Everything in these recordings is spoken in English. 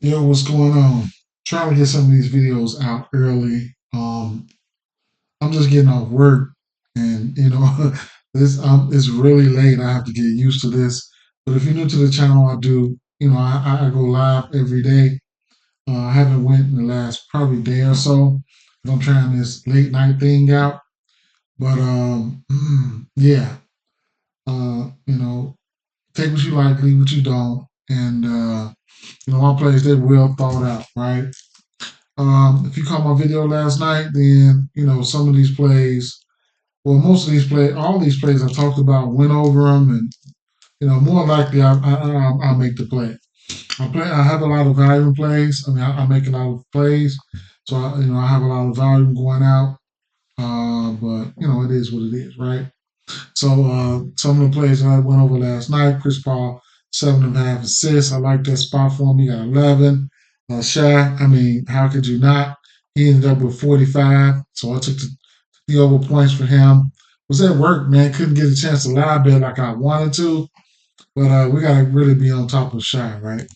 Yo, what's going on? Trying to get some of these videos out early. I'm just getting off work, and this it's really late. I have to get used to this. But if you're new to the channel, I do. I go live every day. I haven't went in the last probably day or so. I'm trying this late night thing out. But yeah. Take what you like, leave what you don't, and my plays they're well thought out, right? If you caught my video last night, then some of these plays, well, most of these plays, all these plays I talked about, went over them, and more likely I'll make the play. I have a lot of volume plays. I mean, I make a lot of plays, so I have a lot of volume going out. But it is what it is, right? So some of the plays that I went over last night, Chris Paul, 7.5 assists. I like that spot for him. He got 11. Shaq, I mean, how could you not? He ended up with 45. So I took the over points for him. Was at work, man. Couldn't get a chance to live bet like I wanted to. But we got to really be on top of Shaq, right?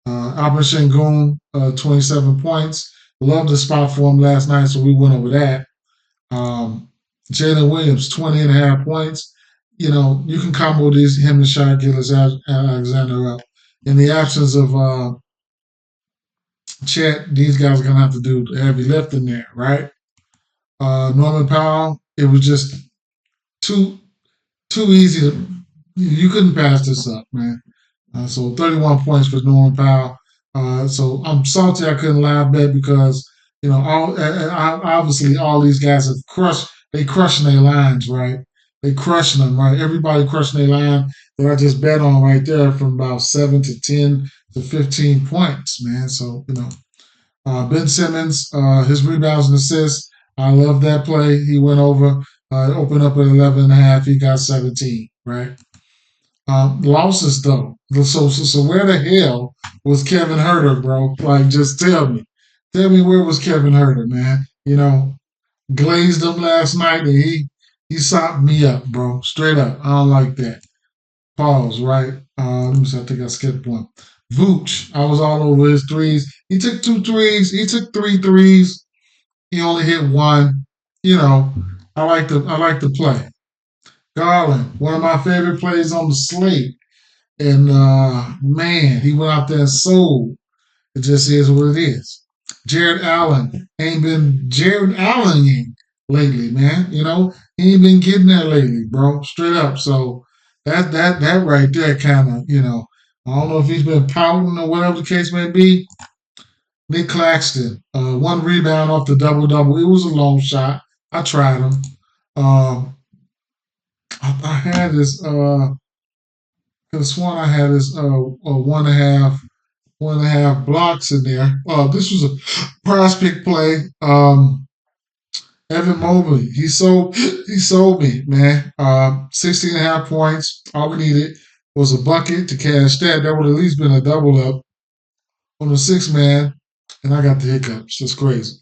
Albert Shengun, 27 points. Loved the spot for him last night, so we went over that. Um, Jalen Williams, 20.5 points. You can combo these, him and Shai Alexander up. In the absence of Chet, these guys are going to have to do the heavy lifting there, right? Norman Powell, it was just too easy. You couldn't pass this up, man. So 31 points for Norman Powell. So I'm salty I couldn't live bet because obviously all these guys have crushed. They crushing their lines, right? They crushing them, right? Everybody crushing their line that I just bet on right there from about 7 to 10 to 15 points, man. So Ben Simmons, his rebounds and assists. I love that play. He went over, opened up at 11.5. He got 17, right? Losses though. So where the hell was Kevin Herter, bro? Like, just tell me where was Kevin Herter, man? Glazed him last night, and he sopped me up, bro. Straight up. I don't like that. Pause, right? Let me see. I think I skipped one. Vooch, I was all over his threes. He took 2 threes. He took 3 threes. He only hit one. I like the play. Garland, one of my favorite plays on the slate. And man, he went out there and sold. It just is what it is. Jared Allen ain't been Jared Allening lately, man. He ain't been getting there lately, bro. Straight up. So that right there kind of, I don't know if he's been pouting or whatever the case may be. Nick Claxton, 1 rebound off the double double. It was a long shot. I tried him. Um, I had this. Could have sworn I had this 1.5 blocks in there. This was a prize pick play. Evan Mobley, he sold me, man. 16.5 points. All we needed was a bucket to cash that. That would at least been a double up on the 6 man, and I got the hiccups. That's crazy.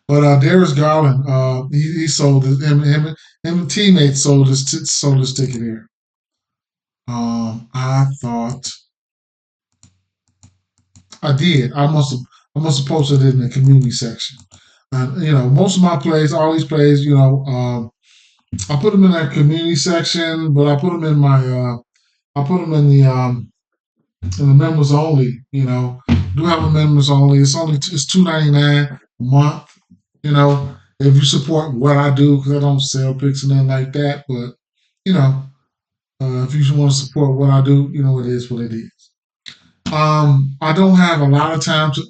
But Darius Garland, he sold his him teammates sold his ticket here. I thought I did. I must have posted it in the community section. Most of my plays, all these plays, I put them in that community section, but I put them in my, I put them in the members only. Do have a members only. It's $2.99 a month. If you support what I do, because I don't sell picks and nothing like that, but you know, if you want to support what I do, it is what it is. I don't have a lot of time to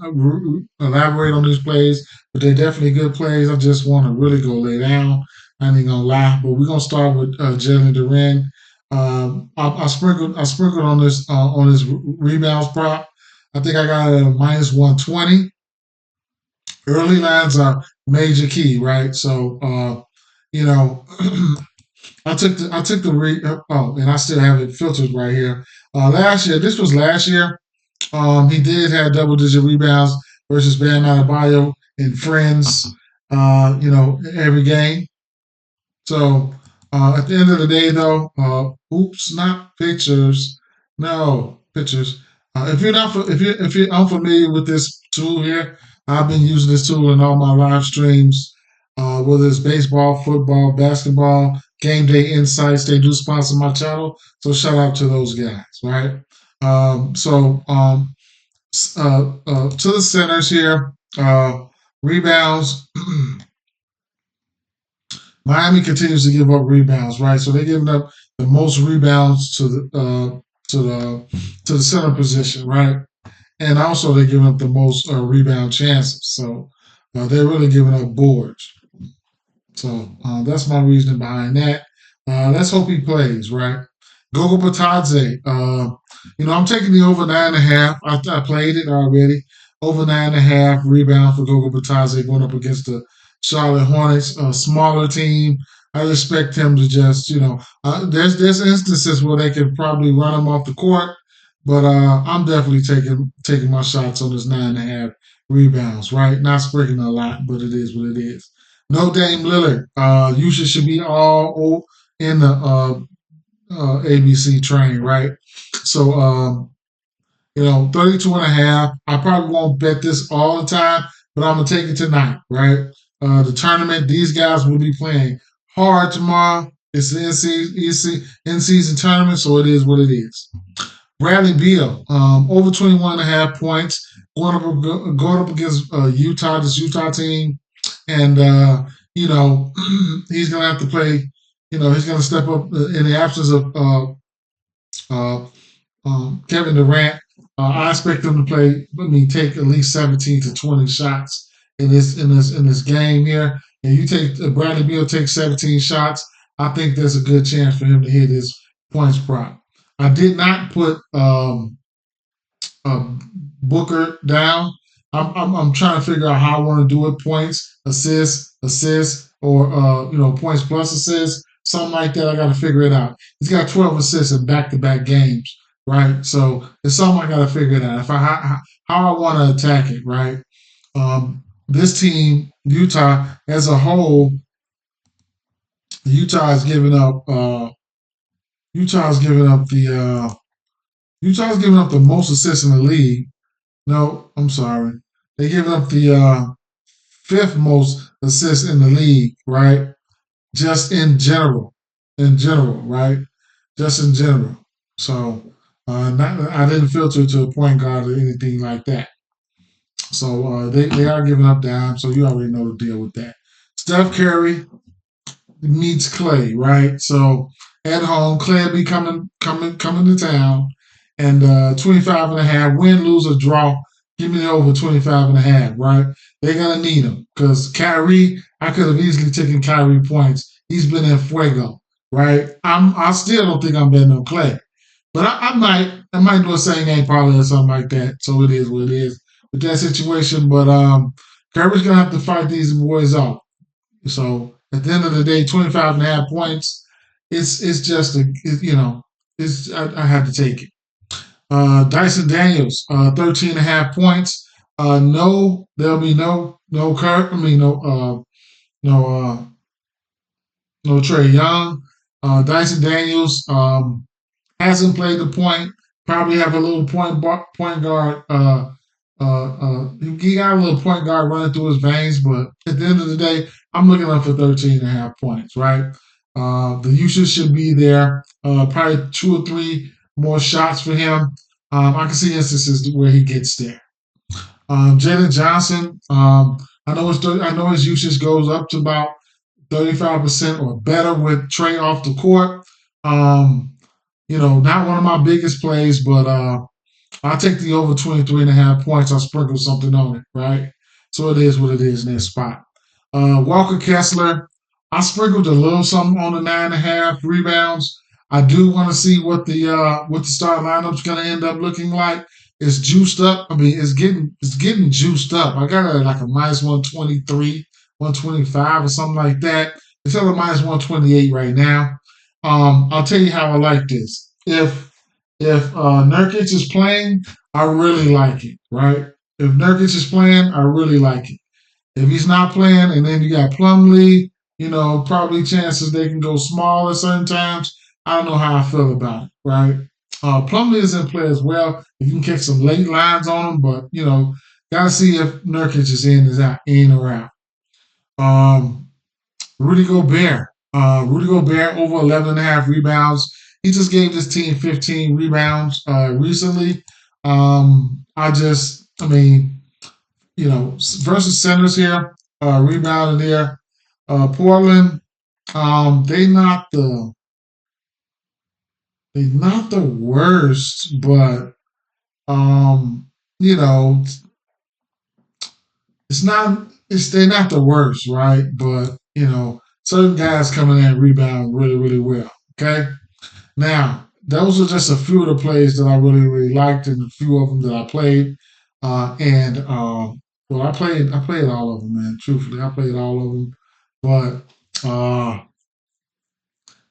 elaborate on these plays, but they're definitely good plays. I just want to really go lay down. I ain't gonna lie, but we're gonna start with Jalen Duren. I sprinkled on this rebounds prop. I think I got it at a -120. Early lines are major key, right? So you know, and I still have it filtered right here. Last year, this was last year. He did have double-digit rebounds versus Bam Adebayo and friends. Every game. So at the end of the day, though, oops, not pictures. No pictures. If you're unfamiliar with this tool here, I've been using this tool in all my live streams, whether it's baseball, football, basketball, game day insights. They do sponsor my channel, so shout out to those guys, right? So to the centers here, rebounds. Miami continues to give up rebounds, right? So they're giving up the most rebounds to the center position, right? And also they're giving up the most rebound chances. So they're really giving up boards. So that's my reasoning behind that. Let's hope he plays, right? Gogo Batadze. I'm taking the over 9.5. I played it already. Over 9.5 rebound for Gogo Batadze going up against the Charlotte Hornets, a smaller team. I expect him to just, there's instances where they can probably run him off the court, but I'm definitely taking my shots on this 9.5 rebounds, right? Not sprinkling a lot, but it is what it is. No Dame Lillard. Usage should be all in the ABC train, right? So, 32 and a half. I probably won't bet this all the time, but I'm going to take it tonight, right? The tournament, these guys will be playing hard tomorrow. It's the in-season tournament, so it is what it is. Bradley Beal, over 21.5 points, going up against Utah, this Utah team. And, he's going to have to play, he's going to step up in the absence of uh, Kevin Durant. I expect him to play, take at least 17 to 20 shots in this game here. And you take Bradley Beal takes 17 shots. I think there's a good chance for him to hit his points prop. I did not put Booker down. I'm trying to figure out how I want to do it: points, assists, or points plus assists, something like that. I got to figure it out. He's got 12 assists in back-to-back games, right? So it's something I got to figure it out. How I want to attack it, right? This team, Utah as a whole, Utah's giving up. Utah's giving up the most assists in the league. No, I'm sorry. They giving up the fifth most assists in the league, right? Just in general, right? Just in general. So I didn't filter to a point guard or anything like that. So they are giving up dimes. So you already know the deal with that. Steph Curry meets Clay, right? So at home, Clay will be coming to town, and 25.5, win, lose, or draw. Give me the over 25.5, right? They're gonna need him because Kyrie, I could have easily taken Kyrie points. He's been in fuego, right? I still don't think I'm betting on Clay, but I might do a same game parlay or something like that. So it is what it is with that situation. But Kyrie's gonna have to fight these boys off. So at the end of the day, 25.5 points. It's just I had to take it. Dyson Daniels, 13.5 points. No, there'll be no Kurt. No no Trey Young. Dyson Daniels hasn't played the point. Probably have a little point guard. He got a little point guard running through his veins, but at the end of the day, I'm looking up for 13.5 points. Right. The usage should be there. Probably 2 or 3 more shots for him. I can see instances where he gets there. Jalen Johnson, I know his usage goes up to about 35% or better with Trey off the court. Not one of my biggest plays, but I'll take the over 23.5 points. I'll sprinkle something on it, right? So it is what it is in that spot. Walker Kessler, I sprinkled a little something on the 9.5 rebounds. I do want to see what the start lineup's going to end up looking like. It's juiced up. It's getting juiced up. I got it like a minus 123, 125 or something like that. It's at a minus 128 right now. I'll tell you how I like this. If Nurkic is playing, I really like it, right? If Nurkic is playing, I really like it. If he's not playing, and then you got Plumlee, probably chances they can go small at certain times. I don't know how I feel about it, right? Plumlee is in play as well. If you can catch some late lines on him, but gotta see if Nurkic is in or out. Um, Rudy Gobert. Rudy Gobert over 11 and a half rebounds. He just gave his team 15 rebounds recently. I mean, versus centers here, rebounding there. Portland, they not the worst, but um, you know, they're not the worst, right? But certain guys coming in and rebound really, really well. Okay. Now, those are just a few of the plays that I really, really liked, and a few of them that I played. And well, I played all of them, man. Truthfully, I played all of them. But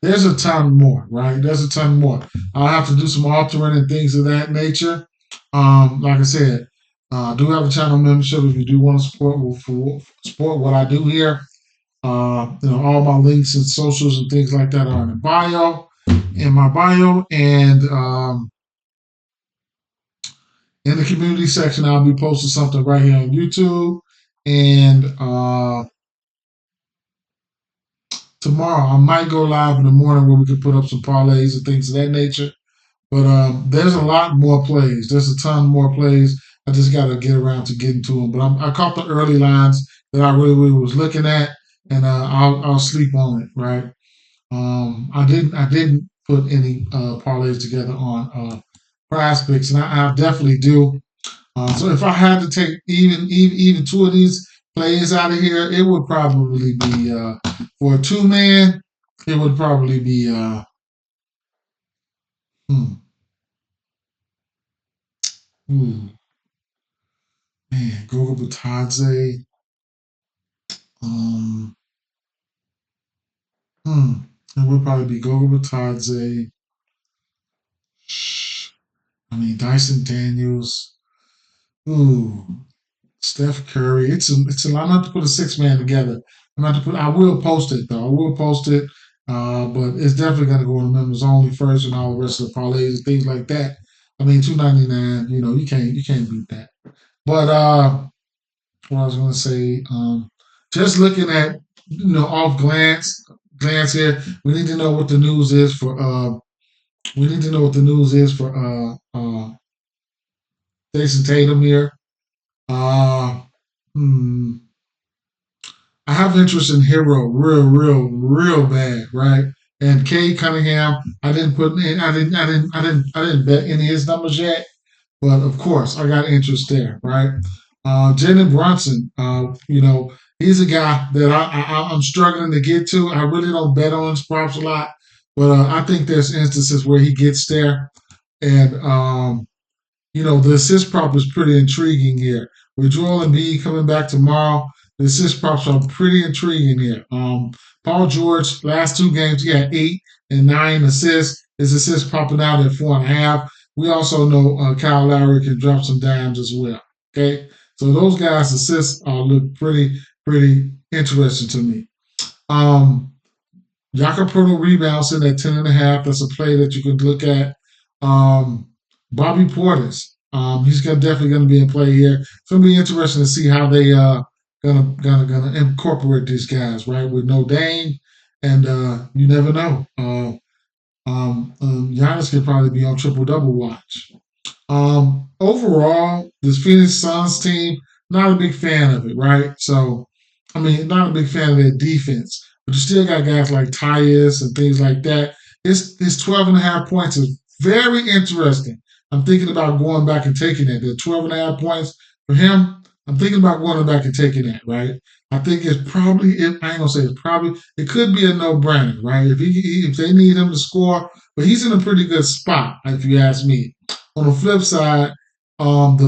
there's a ton more, right? There's a ton more. I'll have to do some altering and things of that nature. Like I said, I do have a channel membership if you do want to support what I do here. All my links and socials and things like that are in my bio, and in the community section, I'll be posting something right here on YouTube. And tomorrow, I might go live in the morning where we can put up some parlays and things of that nature. But there's a lot more plays. There's a ton more plays. I just got to get around to getting to them. But I caught the early lines that I really, really was looking at, and I'll sleep on it. Right. I didn't put any parlays together on Prize Picks, and I definitely do. So if I had to take even two of these plays out of here, it would probably be for a 2 man. It would probably be hmm, hmm, man, Gogo Batadze. Um, hmm, it would probably be Gogo Batadze. I mean Dyson Daniels. Ooh, Steph Curry. I'm not to put a 6 man together. I'm not to put. I will post it though. I will post it. But it's definitely gonna go in members only first, and all the rest of the parlays and things like that. I mean, 2.99. You can't beat that. But what I was gonna say, just looking at off glance here, we need to know what the news is for. We need to know what the news is for Jason Tatum here. Uh, hmm, I have interest in Hero real, real, real bad, right? And Cade Cunningham, I didn't put in, I didn't bet any of his numbers yet, but of course I got interest there, right? Jalen Brunson, he's a guy that I'm struggling to get to. I really don't bet on his props a lot, but I think there's instances where he gets there, and the assist prop is pretty intriguing here. With Joel Embiid coming back tomorrow, the assist props are pretty intriguing here. Paul George, last 2 games, he had 8 and 9 assists. His assists popping out at 4.5. We also know Kyle Lowry can drop some dimes as well. Okay, so those guys' assists look pretty, pretty interesting to me. Um, Jakob rebounds in at 10.5. That's a play that you can look at. Um, Bobby Portis. He's definitely going to be in play here. It's going to be interesting to see how they gonna incorporate these guys, right? With no Dame, and you never know. Giannis could probably be on triple double watch. Overall, this Phoenix Suns team, not a big fan of it, right? So, I mean, not a big fan of their defense, but you still got guys like Tyus and things like that. His 12 and a half points is very interesting. I'm thinking about going back and taking it. The 12 and a half points for him, I'm thinking about going back and taking that, right? I think it's probably, I ain't gonna say it's probably, it could be a no-brainer, right? If they need him to score, but he's in a pretty good spot, if you ask me. On the flip side, the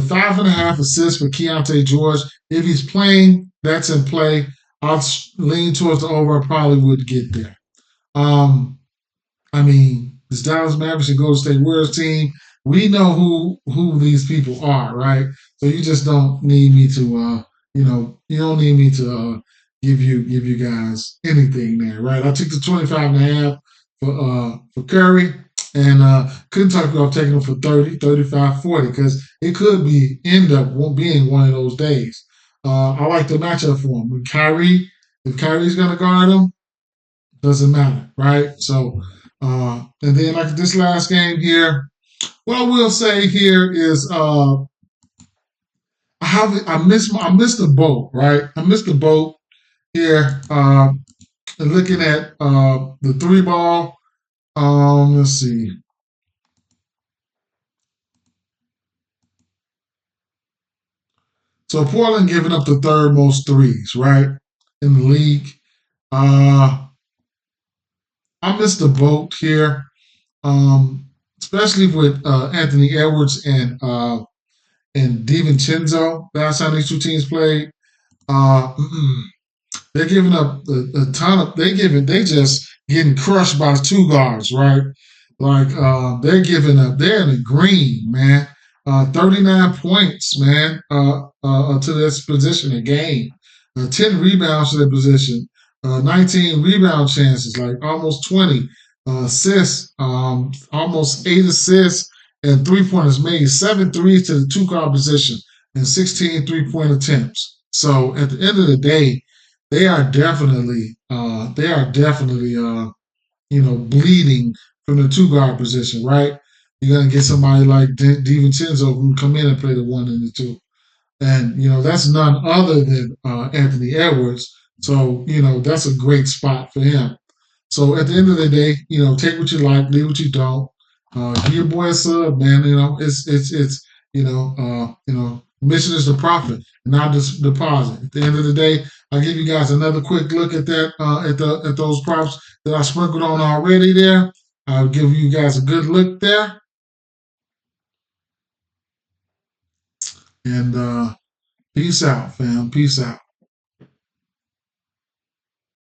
5.5 assists for Keontae George, if he's playing, that's in play. I'll lean towards the over. I probably would get there. Um, I mean, this Dallas Mavericks and Golden State Warriors team, we know who these people are, right? So you just don't need me to, you don't need me to give you guys anything there, right? I took the 25.5 for Curry. And couldn't talk you off taking them for 30, 35, 40 because it could be end up being one of those days. I like the matchup for him. With Kyrie, if Kyrie's going to guard him, doesn't matter, right? So, and then like this last game here, what I will say here is I missed the boat, right? I missed the boat here. Looking at the three ball. Let's see. So Portland giving up the third most threes, right, in the league. Uh, I missed the boat here, especially with Anthony Edwards and DiVincenzo. Last time these two teams played, uh, they're giving up a ton of. They just getting crushed by two guards, right? Like they're giving up. They're in the green, man. 39 points, man, to this position a game. 10 rebounds to their position. 19 rebound chances, like almost 20 assists, almost 8 assists and 3 pointers made. 7 threes to the two guard position and 16 3-point attempts. So at the end of the day, they are definitely bleeding from the two guard position, right? You're gonna get somebody like DiVincenzo who can come in and play the one and the two, and that's none other than Anthony Edwards. So that's a great spot for him. So at the end of the day, take what you like, leave what you don't. Give your boy a sub, man. It's mission is the profit, not just deposit. At the end of the day, I'll give you guys another quick look at that at those props that I sprinkled on already there. I'll give you guys a good look there, and peace out, fam. Peace out.